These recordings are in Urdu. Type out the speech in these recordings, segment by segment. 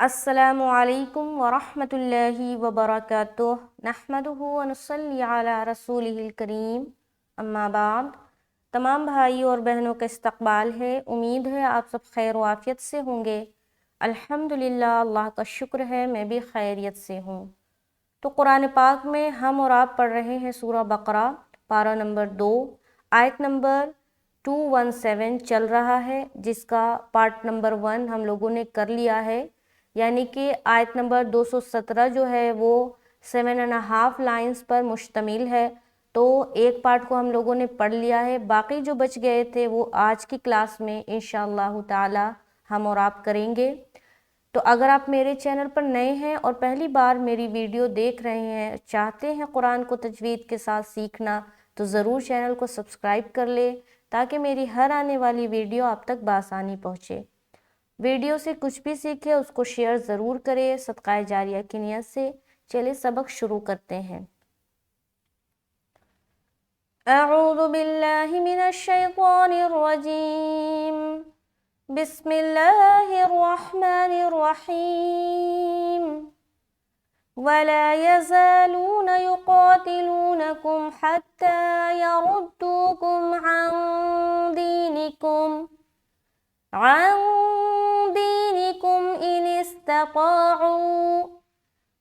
السلام علیکم ورحمۃ اللہ وبرکاتہ نحمدہ ونصلی علی رسولہ الکریم اما بعد۔ تمام بھائی اور بہنوں کا استقبال ہے، امید ہے آپ سب خیر و عافیت سے ہوں گے۔ الحمدللہ، اللہ کا شکر ہے میں بھی خیریت سے ہوں۔ تو قرآن پاک میں ہم اور آپ پڑھ رہے ہیں سورہ بقرہ، پارہ نمبر 2، آیت نمبر 217 چل رہا ہے، جس کا پارٹ نمبر 1 ہم لوگوں نے کر لیا ہے، یعنی کہ آیت نمبر 217 جو ہے وہ 7.5 لائنز پر مشتمل ہے۔ تو ایک پارٹ کو ہم لوگوں نے پڑھ لیا ہے، باقی جو بچ گئے تھے وہ آج کی کلاس میں انشاءاللہ تعالی ہم اور آپ کریں گے۔ تو اگر آپ میرے چینل پر نئے ہیں اور پہلی بار میری ویڈیو دیکھ رہے ہیں، چاہتے ہیں قرآن کو تجوید کے ساتھ سیکھنا، تو ضرور چینل کو سبسکرائب کر لے تاکہ میری ہر آنے والی ویڈیو آپ تک بآسانی پہنچے۔ ویڈیو سے کچھ بھی سیکھے اس کو شیئر ضرور کرے صدقہ جاریہ کی نیت سے۔ چلے سبق شروع کرتے ہیں۔ اعوذ باللہ من الشیطان الرجیم، بسم اللہ الرحمن الرحیم۔ وَلَا يَزَالُونَ يُقَاتِلُونَكُمْ حَتَّى يَرُدُّوكُمْ عَنْ دِينِكُمْ إِنِ اسْتَطَاعُوا،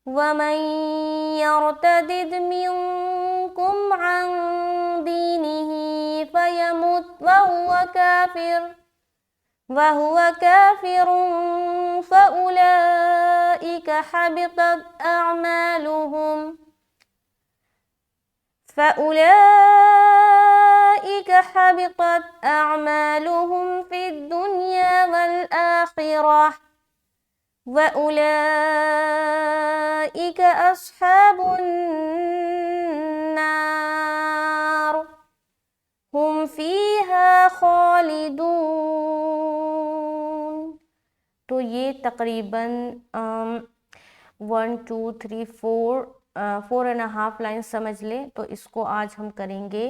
وَمَنْ يَرْتَدِدْ مِنْكُمْ عَنْ دِينِهِ فَيَمُتْ وَهُوَ كَافِرٌ فَأُولَئِكَ حَبِطَتْ أَعْمَالُهُمْ فِي الدُّنْيَا وَالْآخِرَةِ وَأُولَئِكَ أَصْحَابُ النَّارِ هُمْ فِيهَا خَالِدُونَ۔ تو یہ تقریباً 1 2 3 4.5 لائن سمجھ لیں، تو اس کو آج ہم کریں گے۔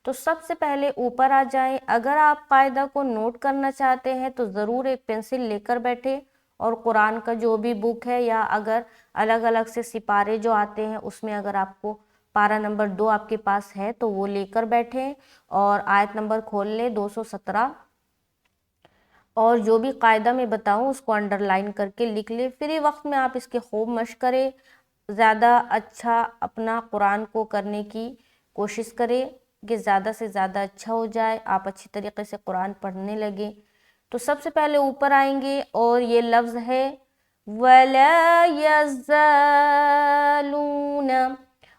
تو سب سے پہلے اوپر آ جائیں۔ اگر آپ قاعدہ کو نوٹ کرنا چاہتے ہیں تو ضرور ایک پینسل لے کر بیٹھے، اور قرآن کا جو بھی بک ہے یا اگر الگ الگ سے سپارے جو آتے ہیں اس میں اگر آپ کو پارہ نمبر 2 آپ کے پاس ہے تو وہ لے کر بیٹھیں اور آیت نمبر کھول لیں 217، اور جو بھی قاعدہ میں بتاؤں اس کو انڈر لائن کر کے لکھ لیں۔ فری وقت میں آپ اس کے خوب مشق کریں، زیادہ اچھا اپنا قرآن کو کرنے کی کوشش کریں کہ زیادہ سے زیادہ اچھا ہو جائے، آپ اچھی طریقے سے قرآن پڑھنے لگیں۔ تو سب سے پہلے اوپر آئیں گے اور یہ لفظ ہے وَلَا يَزَالُونَ،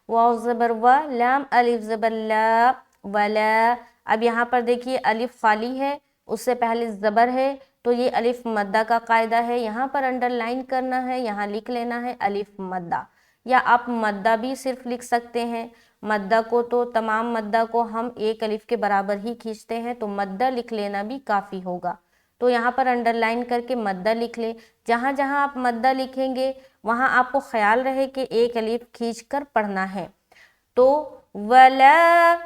واو زبر و، لام الف زبر لا، ولا۔ اب یہاں پر دیکھیے الف خالی ہے، اس سے پہلے زبر ہے، تو یہ الف مدہ کا قاعدہ ہے، یہاں پر انڈر لائن کرنا ہے، یہاں لکھ لینا ہے الف مدہ، یا آپ مدہ بھی صرف لکھ سکتے ہیں۔ مدہ کو تو تمام مدہ کو ہم ایک الف کے برابر ہی کھینچتے ہیں، تو مدہ لکھ لینا بھی کافی ہوگا۔ تو یہاں پر انڈر لائن کر کے مدہ لکھ لیں۔ جہاں جہاں آپ مدہ لکھیں گے وہاں آپ کو خیال رہے کہ ایک الف کھینچ کر پڑھنا ہے۔ تو وَلَا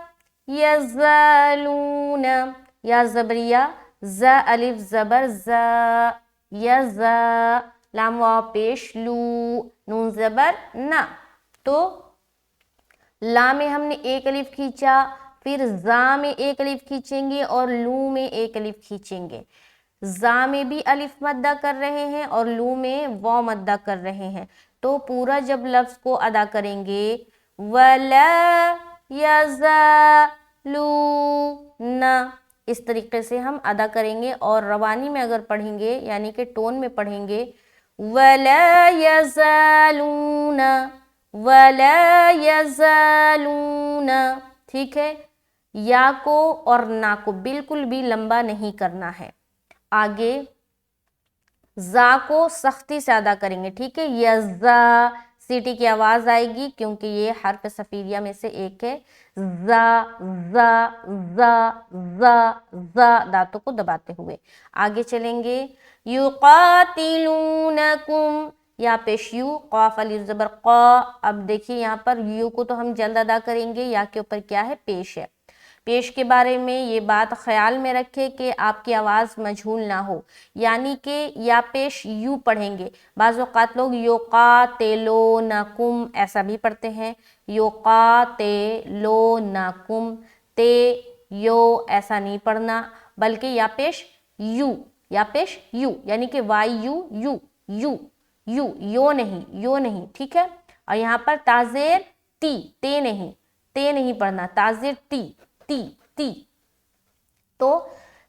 يَزَالُونَ، یا زبریہ، ز الف زبر زا، یزا، لام واو پیش لو، نون زبر نا۔ تو لا میں ہم نے ایک الف کھینچا، پھر زا میں ایک الف کھینچیں گے اور لو میں ایک الف کھینچیں گے۔ زا میں بھی الف مدہ کر رہے ہیں اور لو میں واو مدہ کر رہے ہیں۔ تو پورا جب لفظ کو ادا کریں گے وَلَا يَزَالُونَ، اس طریقے سے ہم ادا کریں گے، اور روانی میں اگر پڑھیں گے یعنی کہ ٹون میں پڑھیں گے وَلَا يَزَالُونَ، وَلَا يَزَالُونَ، ٹھیک ہے۔ یا کو اور نا کو بالکل بھی لمبا نہیں کرنا ہے۔ آگے زا کو سختی سے ادا کریں گے، ٹھیک ہے۔ یزا، سیٹی کی آواز آئے گی کیونکہ یہ حرف صفیریہ میں سے ایک ہے۔ زا زا زا زا زا، دانتوں کو دباتے ہوئے آگے چلیں گے۔ یقاتلونکم، یا پیش یو، قاف الف زبر قا۔ اب دیکھیے یہاں پر یو کو تو ہم جلد ادا کریں گے، یا کے اوپر کیا ہے؟ پیش ہے۔ پیش کے بارے میں یہ بات خیال میں رکھے کہ آپ کی آواز مجھول نہ ہو، یعنی کہ یا پیش یوں پڑھیں گے. بعض اوقات لوگ یقاتلونکم ایسا بھی پڑھتے ہیں، یقاتلونکم، تے یو ایسا نہیں پڑھنا، بلکہ یا پیش یو، یا پیش یو، یعنی کہ why you you you you, you نہیں، ٹھیک ہے. اور یہاں پر تازیر تی، تے نہیں پڑھنا، تازیر تی تی تی. تو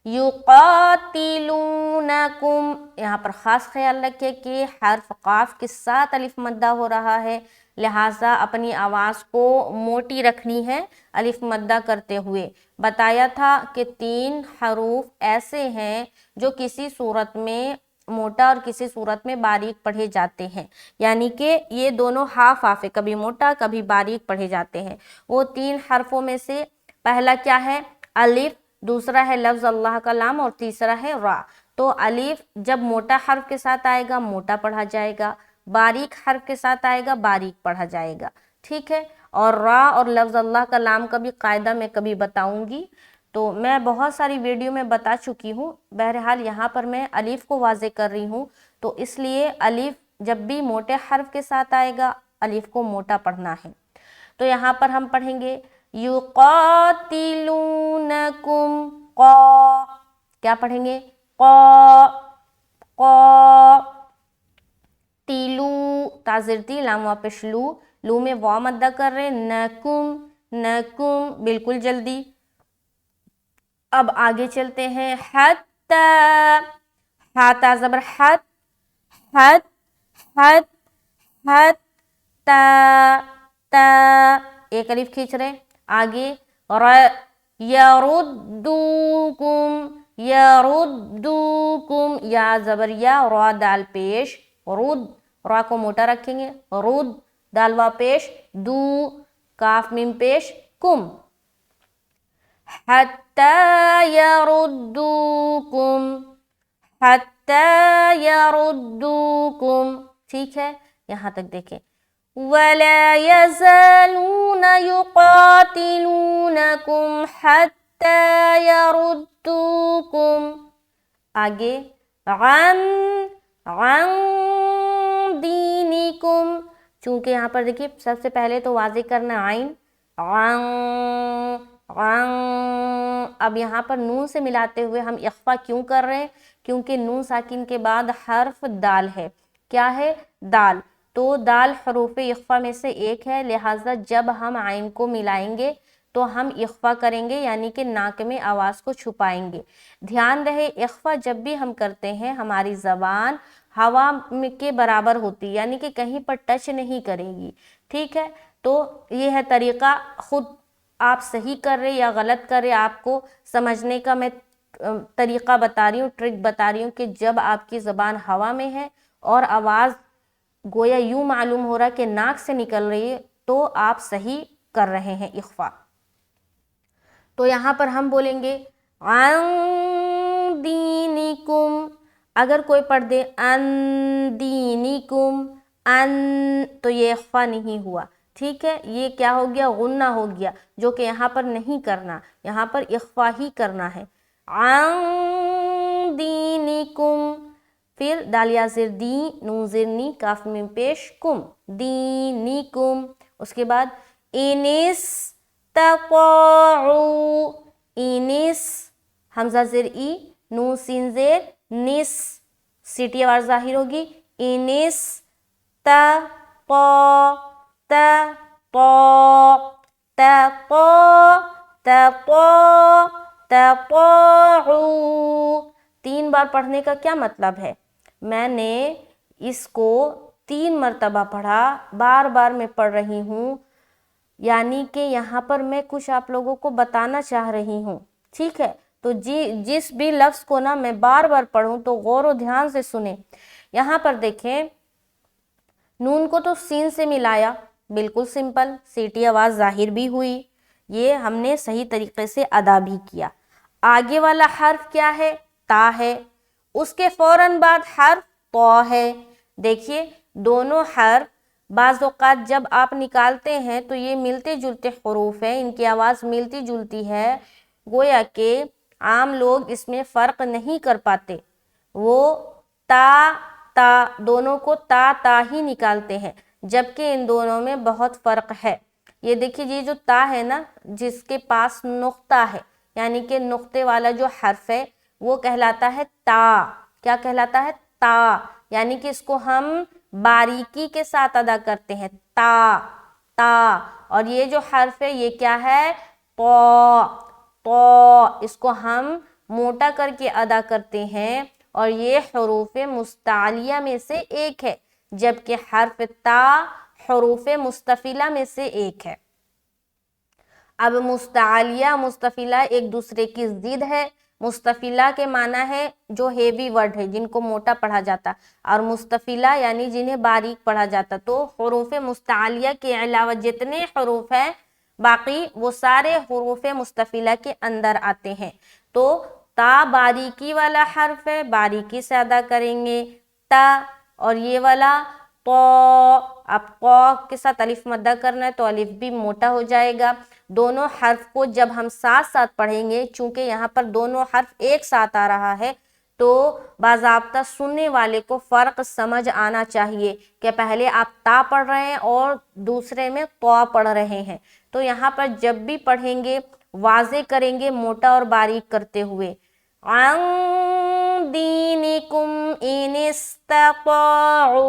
یقاتلونکم، یہاں پر خاص خیال رکھے کہ حرف قاف کے ساتھ الف مدہ ہو رہا ہے، لہٰذا اپنی آواز کو موٹی رکھنی ہے الف مدہ کرتے ہوئے. بتایا تھا کہ 3 حروف ایسے ہیں جو کسی صورت میں موٹا اور کسی صورت میں باریک پڑھے جاتے ہیں، یعنی کہ یہ دونوں ہاف آف ہے، کبھی موٹا کبھی باریک پڑھے جاتے ہیں. وہ 3 حرفوں میں سے پہلا کیا ہے؟ الف، دوسرا ہے لفظ اللہ کا لام، اور تیسرا ہے را. تو الف جب موٹا حرف کے ساتھ آئے گا موٹا پڑھا جائے گا، باریک حرف کے ساتھ آئے گا باریک پڑھا جائے گا، ٹھیک ہے. اور را اور لفظ اللہ کا لام کا بھی قاعدہ میں کبھی بتاؤں گی، تو میں بہت ساری ویڈیو میں بتا چکی ہوں. بہرحال یہاں پر میں الف کو واضح کر رہی ہوں، تو اس لیے الف جب بھی موٹے حرف کے ساتھ آئے گا الف کو موٹا پڑھنا ہے. تو یہاں پر ہم پڑھیں گے یقاتلونکم، قا، کیا پڑھیں گے؟ قا، قا. تیلو، تازر تی، لام واپش لو، لو میں وا مدہ کر رہے، نکم، نکم، بالکل جلدی. اب آگے چلتے ہیں، حتی، ہا تا زبر حت، حت، حت، حت، تا، تا، ایک الف کھینچ رہے. آگے یردوکم، یردوکم، یا زبر یا، را دال پیش، رد، را کو موٹا رکھیں گے، رد، دال وا پیش، دو، کاف میم پیش، کم. حتی یردوکم، حتی یردوکم، ٹھیک ہے. یہاں تک دیکھیں. وَلَا يَزَالُونَ يُقَاتِلُونَكُمْ حَتَّى يَرُدُّوكُمْ. آگے عن دینکم، چونکہ یہاں پر دیکھیے سب سے پہلے تو واضح کرنا عین، عن، عن. اب یہاں پر نون سے ملاتے ہوئے ہم اخفا کیوں کر رہے ہیں؟ کیونکہ نون ساکن کے بعد حرف دال ہے. کیا ہے؟ دال. تو دال حروف اخفا میں سے ایک ہے، لہٰذا جب ہم عین کو ملائیں گے تو ہم اخفا کریں گے، یعنی کہ ناک میں آواز کو چھپائیں گے. دھیان رہے اخفا جب بھی ہم کرتے ہیں ہماری زبان ہوا کے برابر ہوتی، یعنی کہ کہیں پر ٹچ نہیں کرے گی، ٹھیک ہے. تو یہ ہے طریقہ، خود آپ صحیح کر رہے یا غلط کر رہے آپ کو سمجھنے کا میں طریقہ بتا رہی ہوں، ٹرک بتا رہی ہوں کہ جب آپ کی زبان ہوا میں ہے اور آواز گویا یوں معلوم ہو رہا کہ ناک سے نکل رہی ہے تو آپ صحیح کر رہے ہیں اخفا. تو یہاں پر ہم بولیں گے عن دینکم. اگر کوئی پڑھ دے ان دینکم، ان، تو یہ اخفا نہیں ہوا، ٹھیک ہے. یہ کیا ہو گیا؟ غنہ ہو گیا، جو کہ یہاں پر نہیں کرنا، یہاں پر اخفا ہی کرنا ہے. عن دینکم، پھر دال یا زر دی، نون زر نی، کاف میم پیش، کم، دینکم. اس کے بعد انستطاعوا، انس، حمزہ زر ای، نون سین زیر، نس، سیٹی آواز ظاہر ہوگی. انس تا پا تا پا تا پا تا پا تا پاعو. 3 بار پڑھنے کا کیا مطلب ہے؟ میں نے اس کو 3 مرتبہ پڑھا، بار بار میں پڑھ رہی ہوں، یعنی کہ یہاں پر میں کچھ آپ لوگوں کو بتانا چاہ رہی ہوں، ٹھیک ہے. تو جس بھی لفظ کو نا میں بار بار پڑھوں تو غور و دھیان سے سنیں. یہاں پر دیکھیں نون کو تو سین سے ملایا، بالکل سمپل، سیٹی آواز ظاہر بھی ہوئی، یہ ہم نے صحیح طریقے سے ادا بھی کیا. آگے والا حرف کیا ہے؟ تا ہے. اس کے فوراً بعد حرف طا ہے. دیکھیے دونوں حرف بعض اوقات جب آپ نکالتے ہیں تو یہ ملتے جلتے حروف ہیں، ان کی آواز ملتی جلتی ہے، گویا کہ عام لوگ اس میں فرق نہیں کر پاتے، وہ تا تا دونوں کو تا تا ہی نکالتے ہیں، جبکہ ان دونوں میں بہت فرق ہے۔ یہ دیکھیے یہ جو تا ہے نا، جس کے پاس نقطہ ہے، یعنی کہ نقطے والا جو حرف ہے وہ کہلاتا ہے تا۔ کیا کہلاتا ہے؟ تا، یعنی کہ اس کو ہم باریکی کے ساتھ ادا کرتے ہیں، تا تا۔ اور یہ جو حرف ہے یہ کیا ہے؟ طا طا، اس کو ہم موٹا کر کے ادا کرتے ہیں، اور یہ حروف مستعلیہ میں سے ایک ہے، جبکہ حرف تا حروف مستفیلہ میں سے ایک ہے۔ اب مستعلیہ مستفیلہ ایک دوسرے کی ضد ہے۔ مستفیلہ کے معنی ہے جو ہیوی ورڈ ہے، جن کو موٹا پڑھا جاتا، اور مستفیلہ یعنی جنہیں باریک پڑھا جاتا۔ تو حروف مستعلیہ کے علاوہ جتنے حروف ہیں باقی وہ سارے حروف مستفیلہ کے اندر آتے ہیں۔ تو تا باریکی والا حرف ہے، باریکی سے ادا کریں گے تا، اور یہ والا طا، اب قا کے ساتھ الف مدہ کرنا ہے تو الف بھی موٹا ہو جائے گا۔ دونوں حرف کو جب ہم ساتھ ساتھ پڑھیں گے، چونکہ یہاں پر دونوں حرف ایک ساتھ آ رہا ہے تو باضابطہ سننے والے کو فرق سمجھ آنا چاہیے کہ پہلے آپ تا پڑھ رہے ہیں اور دوسرے میں طا پڑھ رہے ہیں۔ تو یہاں پر جب بھی پڑھیں گے واضح کریں گے موٹا اور باریک کرتے ہوئے۔ عن دینکم ان استطاعوا،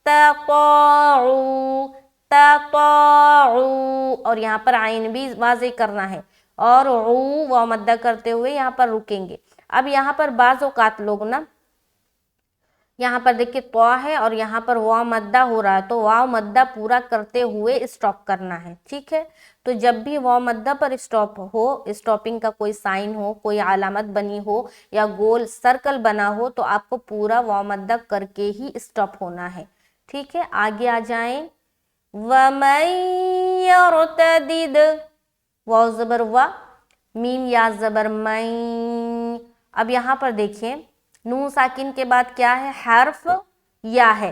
تطاعوا تطاعوا، اور یہاں پر عین بھی واضح کرنا ہے، اور عو واو مدہ کرتے ہوئے یہاں پر رکیں گے۔ اب یہاں پر بعض اوقات لوگ نا، یہاں پر دیکھیں طا ہے اور یہاں پر واو مدہ ہو رہا ہے، تو واو مدہ پورا کرتے ہوئے اسٹاپ کرنا ہے، ٹھیک ہے؟ تو جب بھی واو مدہ پر اسٹاپ ہو، اسٹاپنگ کا کوئی سائن ہو، کوئی علامت بنی ہو یا گول سرکل بنا ہو، تو آپ کو پورا واو مدہ کر کے ہی اسٹاپ ہونا ہے، ٹھیک ہے؟ آگے آ جائیں۔ وَمَن يَرْتَدِدْ، واو زبر وا، میم یا زبر مَن۔ اب یہاں پر دیکھیں نون ساکن کے بعد کیا ہے؟ حرف یا ہے،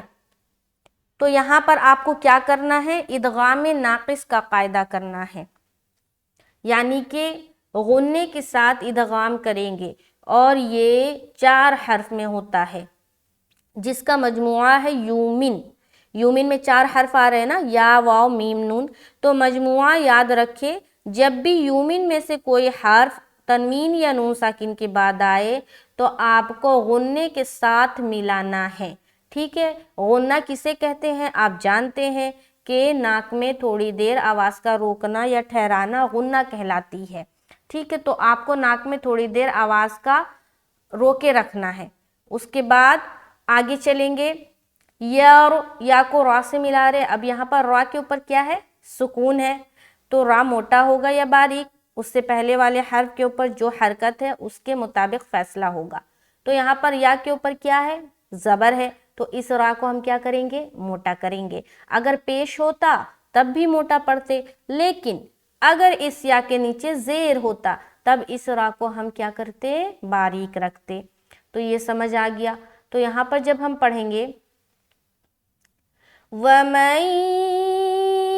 تو یہاں پر آپ کو کیا کرنا ہے؟ ادغام ناقص کا قاعدہ کرنا ہے، یعنی کہ غنے کے ساتھ ادغام کریں گے، اور یہ 4 حرف میں ہوتا ہے جس کا مجموعہ ہے یومن۔ یومن میں 4 حرف آ رہے ہیں نا، یا واو میم نون، تو مجموعہ یاد رکھے، جب بھی یومن میں سے کوئی حرف تنوین یا نون ساکن کے بعد آئے تو آپ کو غنے کے ساتھ ملانا ہے، ٹھیک ہے؟ غنہ کسے کہتے ہیں آپ جانتے ہیں کہ ناک میں تھوڑی دیر آواز کا روکنا یا ٹھہرانا غنہ کہلاتی ہے، ٹھیک ہے؟ تو آپ کو ناک میں تھوڑی دیر آواز کا روکے رکھنا ہے۔ اس کے بعد آگے چلیں گے، یا کو را سے ملا رہے، اب یہاں پر را کے اوپر کیا ہے؟ سکون ہے، تو را موٹا ہوگا یا باریک؟ اس سے پہلے والے حرف کے اوپر جو حرکت ہے اس کے مطابق فیصلہ ہوگا۔ تو یہاں پر یا کے اوپر کیا ہے؟ زبر ہے، تو اس را کو ہم کیا کریں گے؟ موٹا کریں گے۔ اگر پیش ہوتا تب بھی موٹا پڑھتے، لیکن اگر اس یا کے نیچے زیر ہوتا تب اس را کو ہم کیا کرتے؟ باریک رکھتے۔ تو یہ سمجھ آ گیا۔ تو یہاں پر جب ہم پڑھیں گے وَمَن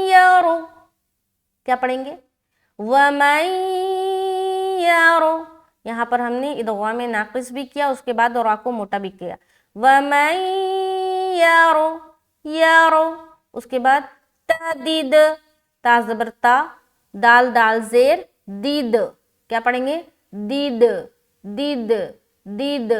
يَرُ، کیا پڑھیں گے؟ وَمَن يَرُ، یہاں پر ہم نے ادغام ناقص بھی کیا، اس کے بعد را کو موٹا بھی کیا۔ وَمَن يَرُ يَرُ، اس کے بعد تَدِد، تا زبر تا، دال دال زیر دید، کیا پڑھیں گے؟ دید دید دید،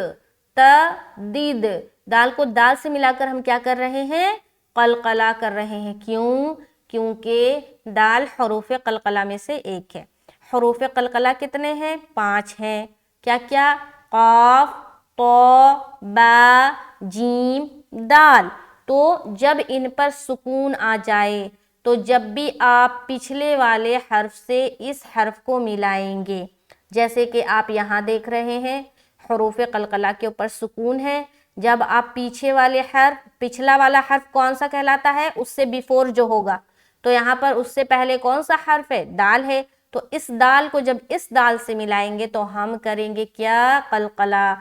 تدید، دال کو دال سے ملا کر ہم کیا کر رہے ہیں؟ قلقلہ کر رہے ہیں۔ کیوں؟ کیونکہ دال حروف قلقلہ میں سے ایک ہے۔ حروف قلقلہ کتنے ہیں؟ 5 ہیں۔ کیا کیا؟ قاف، طا، با، جیم، دال۔ تو جب ان پر سکون آ جائے تو جب بھی آپ پچھلے والے حرف سے اس حرف کو ملائیں گے، جیسے کہ آپ یہاں دیکھ رہے ہیں حروف قلقلہ کے اوپر سکون ہے، جب آپ پیچھے والے حرف، پچھلا والا حرف کون سا کہلاتا ہے؟ اس سے بیفور جو ہوگا، تو یہاں پر اس سے پہلے کون سا حرف ہے؟ دال ہے، تو اس دال کو جب اس دال سے ملائیں گے تو ہم کریں گے کیا؟ قلقلہ،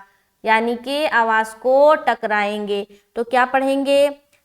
یعنی کہ آواز کو ٹکرائیں گے۔ تو کیا پڑھیں گے؟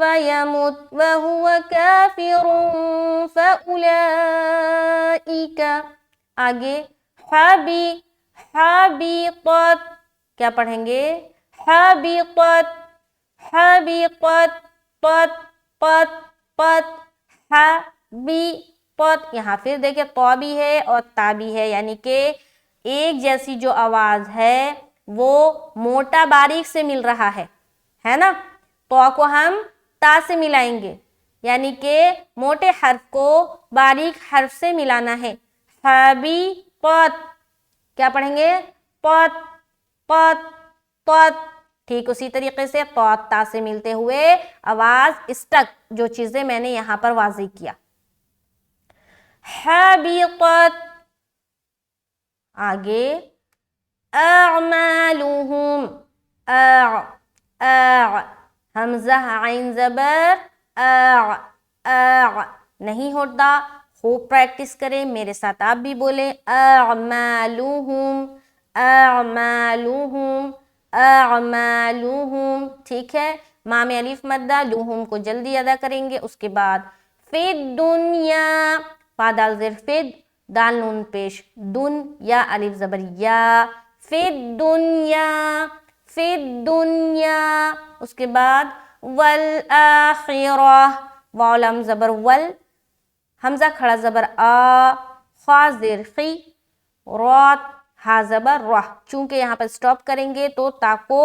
فيمت وهو كافر فأولئك. آگے حبطت کیا پڑھیں گے؟ حبطت حبطت طت پت پت حبطت. یہاں پھر دیکھیں تو بھی ہے اور تا بھی ہے، یعنی کہ ایک جیسی جو آواز ہے وہ موٹا باریک سے مل رہا ہے نا؟ تو کو ہم تا سے ملائیں گے، یعنی کہ موٹے حرف کو باریک حرف سے ملانا ہے. حبطت کیا پڑھیں گے؟ پت پت پت. ٹھیک اسی طریقے سے تو تا سے ملتے ہوئے آواز اسٹک، جو چیزیں میں نے یہاں پر واضح کیا. حبطت. آگے اعمالهم حمزہ عین زبر نہیں ہوتا. خوب پریکٹس کریں، میرے ساتھ آپ بھی بولیں اعمالهم اعمالهم اعمالهم. ٹھیک ہے، ماں میں الف مدہ، لوہم کو جلدی ادا کریں گے. اس کے بعد فی الدنیا، فا دال زیر فد، دال نون پیش دن، یا الف زبر یا. فی الدنیا فی الدنیا. اس کے بعد والآخرہ، واو لام زبر ول، حمزہ کھڑا زبر آ، خا زیر خی، رات ہا زبر رہ. چونکہ یہاں پر سٹاپ کریں گے تو تا کو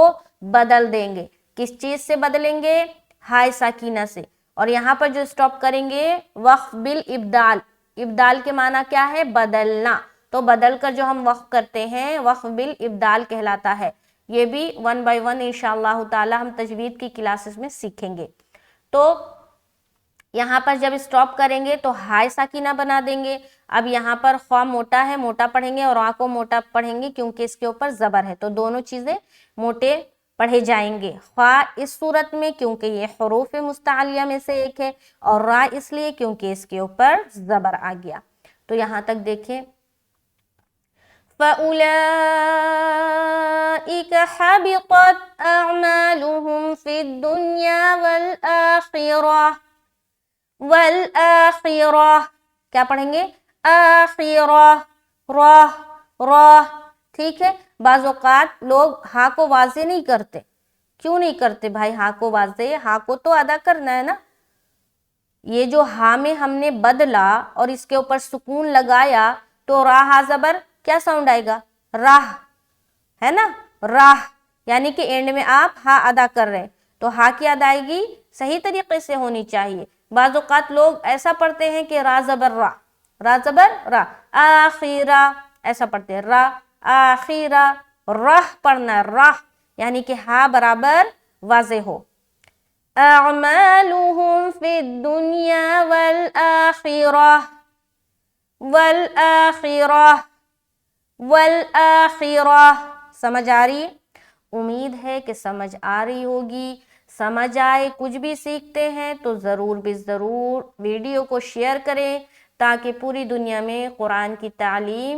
بدل دیں گے. کس چیز سے بدلیں گے؟ ہائے ساکینہ سے. اور یہاں پر جو سٹاپ کریں گے وقف بالابدال. ابدال کے معنی کیا ہے؟ بدلنا. تو بدل کر جو ہم وقف کرتے ہیں وقف بالابدال کہلاتا ہے. یہ بھی 1 by 1 انشاءاللہ تعالی ہم تجوید کی کلاسز میں سیکھیں گے. تو یہاں پر جب سٹاپ کریں گے تو ہائے ساکینہ بنا دیں گے. اب یہاں پر خواہ موٹا ہے، موٹا پڑھیں گے، اور آ کو موٹا پڑھیں گے کیونکہ اس کے اوپر زبر ہے، تو دونوں چیزیں موٹے پڑھے جائیں گے. خواہ اس صورت میں کیونکہ یہ حروف مستعلیہ میں سے ایک ہے، اور را اس لیے کیونکہ اس کے اوپر زبر آ گیا. تو یہاں تک دیکھیں فَأُولَئِكَ حَبِطَتْ أَعْمَالُهُمْ فِي الدُّنْيَا وَالْآخِرَةِ. والآخرہ کیا پڑھیں گے؟ آخرہ راہ راہ. ٹھیک ہے، بعض اوقات لوگ ہاں کو واضح نہیں کرتے. کیوں نہیں کرتے بھائی ہاں کو واضح؟ ہاں کو تو ادا کرنا ہے نا. یہ جو ہاں میں ہم نے بدلا اور اس کے اوپر سکون لگایا تو راہ زبر کیا ساؤنڈ آئے گا؟ راہ، ہے نا؟ راہ، یعنی کہ اینڈ میں آپ ہاں ادا کر رہے ہیں تو ہاں کی ادائیگی صحیح طریقے سے ہونی چاہیے. بعض اوقات لوگ ایسا پڑھتے ہیں کہ را زبر را، را زبر را، آخیرہ ایسا پڑھتے ہیں، را آخیرہ. راہ پڑھنا، راہ، یعنی کہ ہاں برابر واضح ہو. اعمالهم فی الدنیا والآخرہ والآخرہ والآخرہ. سمجھ آ رہی ہے؟ امید ہے کہ سمجھ آ رہی ہوگی. سمجھ آئے، کچھ بھی سیکھتے ہیں تو ضرور بھی ضرور ویڈیو کو شیئر کریں تاکہ پوری دنیا میں قرآن کی تعلیم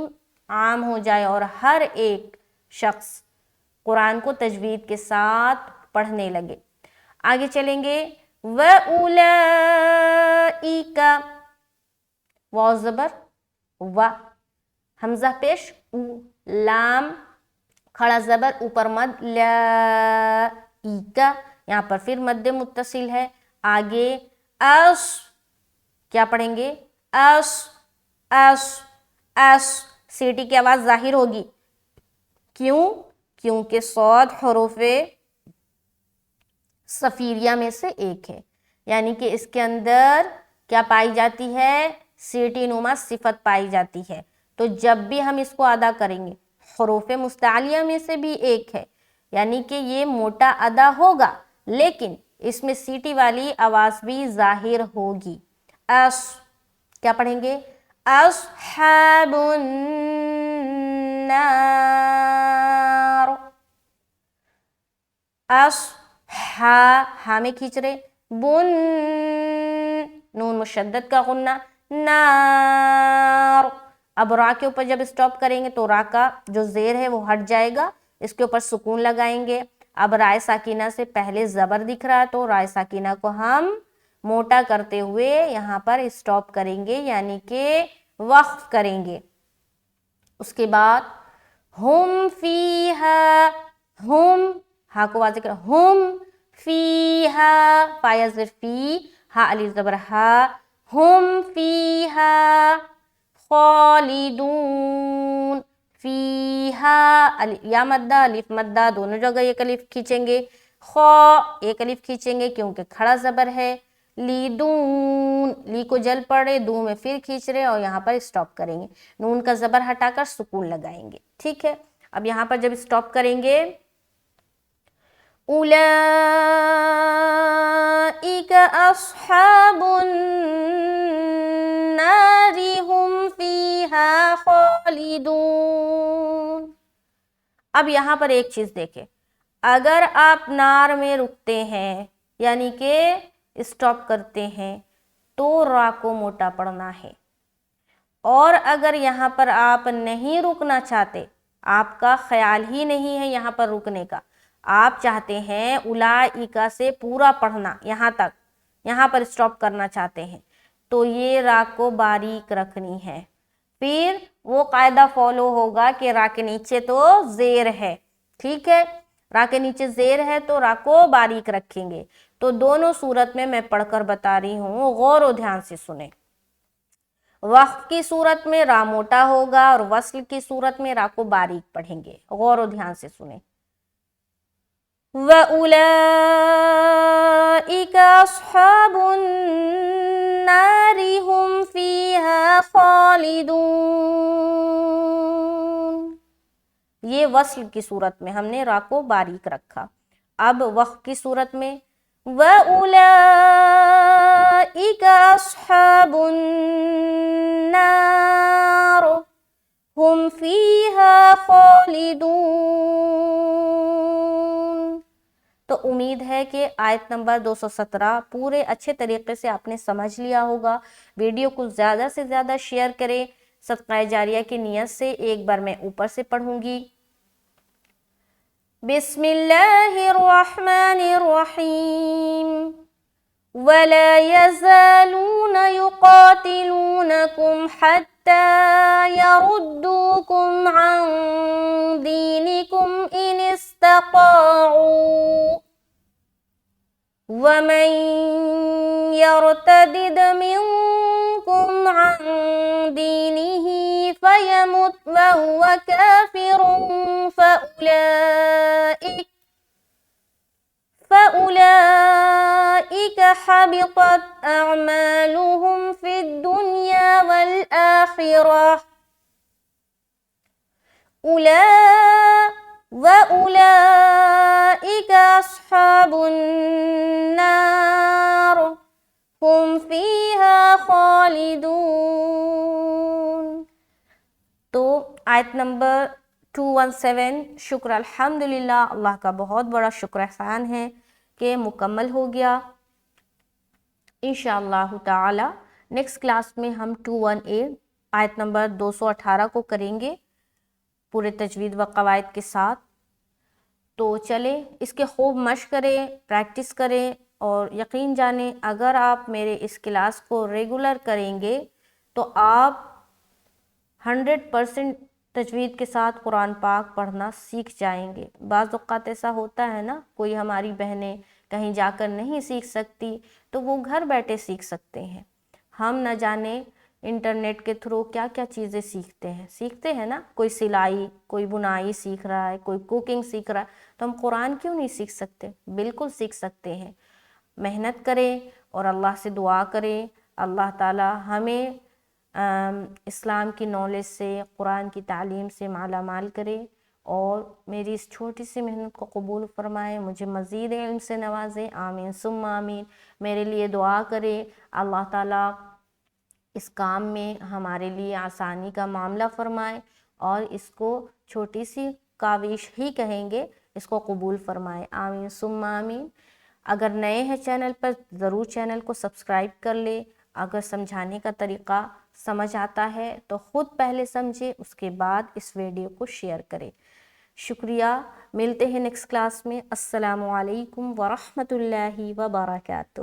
عام ہو جائے اور ہر ایک شخص قرآن کو تجوید کے ساتھ پڑھنے لگے. آگے چلیں گے وَأُولَئِكَ، واو زبر و، حمزہ پیش او، لام کھڑا زبر اوپر مد لائکہ. یہاں پر پھر مد متصل ہے. آگے اس کیا پڑھیں گے؟ اس اس اس. سیٹی کی آواز ظاہر ہوگی. کیوں؟ کیونکہ صاد حروف صفیریہ میں سے ایک ہے، یعنی کہ اس کے اندر کیا پائی جاتی ہے؟ سیٹی نما صفت پائی جاتی ہے. تو جب بھی ہم اس کو ادا کریں گے، حروف مستعلیہ میں سے بھی ایک ہے، یعنی کہ یہ موٹا ادا ہوگا لیکن اس میں سیٹی والی آواز بھی ظاہر ہوگی. اس کیا پڑھیں گے؟ اصحاب النار. ہاں میں کھینچ رہے، بن نون مشدد کا غنہ، نار. اب را کے اوپر جب سٹاپ کریں گے تو را کا جو زیر ہے وہ ہٹ جائے گا، اس کے اوپر سکون لگائیں گے. اب رائے ساکینہ سے پہلے زبر دکھ رہا ہے تو رائے ساکینہ کو ہم موٹا کرتے ہوئے یہاں پر اسٹاپ کریں گے یعنی کہ وقف کریں گے. اس کے بعد ہم فیہا، ہم ہا کو واضح کریں، ہم فیہا، فا زبر فی، ہا الف زبر ہا، ہم فیہا خالدون، فیہا یا مدہ الف مدہ دونوں جگہ ایک الف کھینچیں گے، ایک الف کھینچیں گے کیونکہ کھڑا زبر ہے، لیدون لی کو جل پڑے، دو میں پھر کھینچ رہے اور یہاں پر اسٹاپ کریں گے، نون کا زبر ہٹا کر سکون لگائیں گے. ٹھیک ہے، اب یہاں پر جب اسٹاپ کریں گے اولئک اصحاب النار هم فیہا خالدون. اب یہاں پر ایک چیز دیکھیں، اگر آپ نار میں رکتے ہیں یعنی کہ اسٹاپ کرتے ہیں تو را کو موٹا پڑھنا ہے، اور اگر یہاں پر آپ نہیں رکنا چاہتے، آپ کا خیال ہی نہیں ہے یہاں پر رکنے کا، آپ چاہتے ہیں اولئک سے پورا پڑھنا یہاں تک، یہاں پر اسٹاپ کرنا چاہتے ہیں تو یہ را کو باریک رکھنی ہے. پھر وہ قاعدہ فالو ہوگا کہ را کے نیچے تو زیر ہے. ٹھیک ہے، را کے نیچے زیر ہے تو را کو باریک رکھیں گے. تو دونوں صورت میں پڑھ کر بتا رہی ہوں، غور و دھیان سے سنیں. وقف کی صورت میں را موٹا ہوگا اور وصل کی صورت میں را کو باریک پڑھیں گے. غور و دھیان سے سنیں. وَأُولَئِكَ أَصْحَابُ النَّارِ هُمْ فِيهَا خَالِدُونَ. یہ وصل کی صورت میں ہم نے را کو باریک رکھا. اب وقف کی صورت میں وَأُولَئِكَ أَصْحَابُ النَّارِ هُمْ فِيهَا خَالِدُونَ. تو امید ہے کہ آیت نمبر 217 پورے اچھے طریقے سے آپ نے سمجھ لیا ہوگا. ویڈیو کو زیادہ سے زیادہ شیئر کریں. صدقہ جاریہ کی نیت سے ایک بار میں اوپر سے پڑھوں گی. بسم اللہ الرحمن الرحیم. وَلَا يَزَالُونَ يُقَاتِلُونَكُمْ حَتَّى يَرُدُّوكُمْ عَنْ دِينِكُمْ إِنِ اسْتَطَاعُوا وَمَنْ يَرْتَدِدْ مِنْكُمْ عَنْ دِينِهِ فَيَمُتْ وَهُوَ كَافِرٌ فَأُولَئِكَ حَبِطَتْ أَعْمَالُهُمْ فِي الدُّنْيَا وَالْآخِرَةِ وَأُولَئِكَ أَصْحَابُ النَّارِ هُمْ فِيهَا خَالِدُونَ. تو آیت نمبر 217 شکر الحمدللہ، اللہ کا بہت بڑا شکر احسان ہے کہ مکمل ہو گیا. انشاءاللہ تعالی نیکسٹ کلاس میں ہم 218 آیت نمبر 218 کو کریں گے پورے تجوید و قواعد کے ساتھ. تو چلیں اس کے خوب مشق کریں، پریکٹس کریں، اور یقین جانیں اگر آپ میرے اس کلاس کو ریگولر کریں گے تو آپ 100% تجوید کے ساتھ قرآن پاک پڑھنا سیکھ جائیں گے. بعض اوقات ایسا ہوتا ہے نا، کوئی ہماری بہنیں کہیں جا کر نہیں سیکھ سکتی تو وہ گھر بیٹھے سیکھ سکتے ہیں. ہم نہ جانے انٹرنیٹ کے تھرو کیا کیا چیزیں سیکھتے ہیں نا. کوئی سلائی، کوئی بنائی سیکھ رہا ہے، کوئی کوکنگ سیکھ رہا ہے، تو ہم قرآن کیوں نہیں سیکھ سکتے؟ بالکل سیکھ سکتے ہیں. محنت کریں اور اللہ سے دعا کریں اللہ تعالی ہمیں اسلام کی نالج سے، قرآن کی تعلیم سے مالا مال کرے اور میری اس چھوٹی سی محنت کو قبول فرمائے، مجھے مزید علم سے نوازے. آمین ثم آمین. میرے لیے دعا کرے اللہ تعالیٰ اس کام میں ہمارے لیے آسانی کا معاملہ فرمائے اور اس کو چھوٹی سی کاوش ہی کہیں گے، اس کو قبول فرمائے. آمین ثم آمین. اگر نئے ہیں چینل پر ضرور چینل کو سبسکرائب کر لے. اگر سمجھانے کا طریقہ سمجھ آتا ہے تو خود پہلے سمجھے، اس کے بعد اس ویڈیو کو شیئر کرے. شکریہ، ملتے ہیں نیکسٹ کلاس میں۔ السلام علیکم ورحمۃ اللہ وبرکاتہ۔